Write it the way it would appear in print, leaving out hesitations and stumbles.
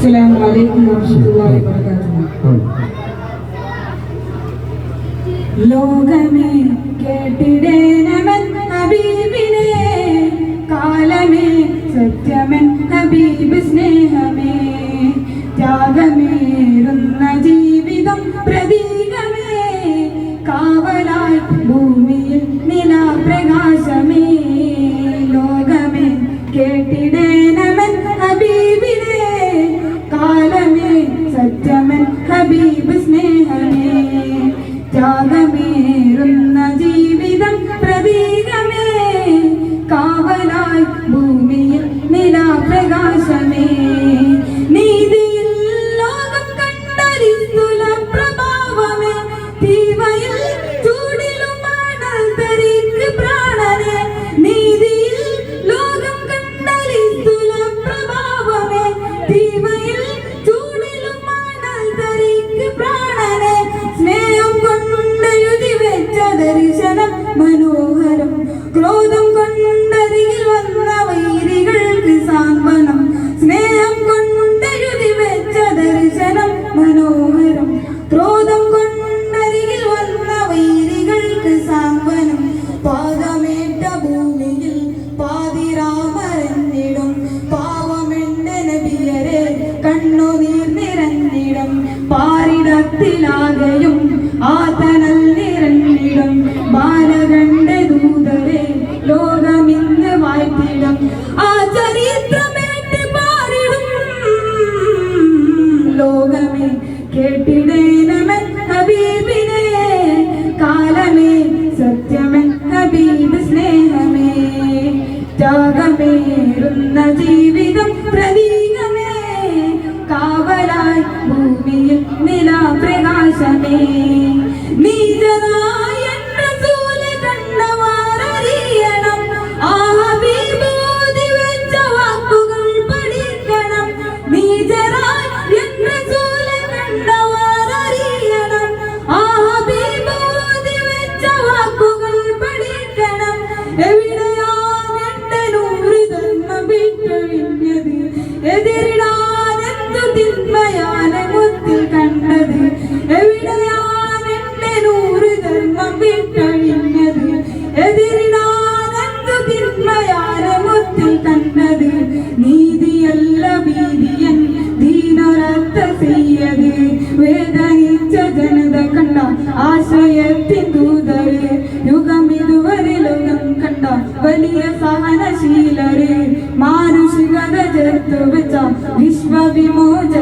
Assalamualaikum warahmatullahi wabarakatuh. ലോകമേ കേട്ടിടേനമൻ ഹബീബിനെ, കാലമേ സത്യമൻ ഹബീബ് സ്നേഹമേ, ത്യാഗമേറുന്ന ജീവിതം പ്രതീകമേ, കാവലായി ഭൂമിയിൽ നിലാപ്രകാശമേ. ലോകമേ കേട്ടിടേനമൻ ഹബീബിനെ, കാലമേ സത്യമൻ ഹബീബ് സ്നേഹമേ, ത്യാഗമേറുന്ന ജീവിതം പ്രതീകമേ, കാവലായി ഭൂമിയിൽ നിലാപ്രകാശമേ. നീതിയിൽ ലോകം കണ്ടൊരിസ്തുല പ്രഭാവമേ, തീവയിൽ ചൂടിലുമാണ് തരിക്ക് പ്രാണനെ. നീതിയിൽ ലോകം കണ്ടൊരിസ്തുല പ്രഭാവമേ, തീവയിൽ ചൂടിലുമാണ് തരിക്ക് പ്രാണനെ. സ്നേഹം കൊണ്ടെഴുതി വെച്ച ദർശനം മനോഹരം, ക്രോധം കൊണ്ടരികിൽ വന്ന വൈരികൾക്ക് സാന്ത്വനം. സ്നേഹം കൊണ്ടെഴുതി വെച്ച ദർശനം മനോഹരം, ക്രോധം കൊണ്ടരികിൽ വന്ന വൈരികൾക്ക് സാന്ത്വനം. പാദമേറ്റ ഭൂമിയിൽ പാതിരാമരഞ്ഞിടും, പാവമെന്റെ നബിയരെ കണ്ണുനീർ നിറഞ്ഞിടും. പാരിടത്തിലാകെയും ആതനൽ നിറഞ്ഞിടും, ബാലകണ്ഠ ദൂതരെ ലോകമിന്ന് വാഴ്ത്തിടും. ആ ചരിത്രമേറ്റ് പാരിടും ലോകമേ കേട്ടിടേനമൻ ഹബീബിനെ, കാലമേ സത്യമൻ ഹബീബ് സ്നേഹമേ, ത്യാഗമേറുന്ന ജീവിതം പ്രതീകമേ, കാവലായി ഭൂമിയിൽ നിലാപ്രകാശമേ. നീതനായ റസൂലെ കണ്ടവാരറിയണം, ആ ഹബീബ് ഓതി വെച്ച വാക്കുകൾ പഠിക്കണം. നീതനായ റസൂലെ കണ്ടവാരറിയണം, ആ ഹബീബ് ഓതി വെച്ച വാക്കുകൾ പഠിക്കണം. എവിടെയാണ് എന്റെ നൂറ് ധർമ്മം വിട്ടൊഴിഞ്ഞത്, എതിരിടാൻ എന്തു തിന്മയാണ് മുത്തിൽ കണ്ടത്. എവിടെയാണ് എന്റെ നൂറ് ധർമ്മം വിട്ടൊഴിഞ്ഞത്, എതിരിടാൻ എന്തു തിന്മയാണ് മുത്തിൽ കണ്ടത്. നീതിയല്ല ഭീതിയൻ ദീനൊരത്ത ചെയ്യത്, വേദനിച്ച ജനത കണ്ട ആശയത്തിൻ ദൂതര്, യുഗം ഇതുവരെ ലോകം കണ്ട വലിയ സഹനശീലര്, മാനുഷികത ചേർത്ത് വെച്ച വിശ്വവിമോച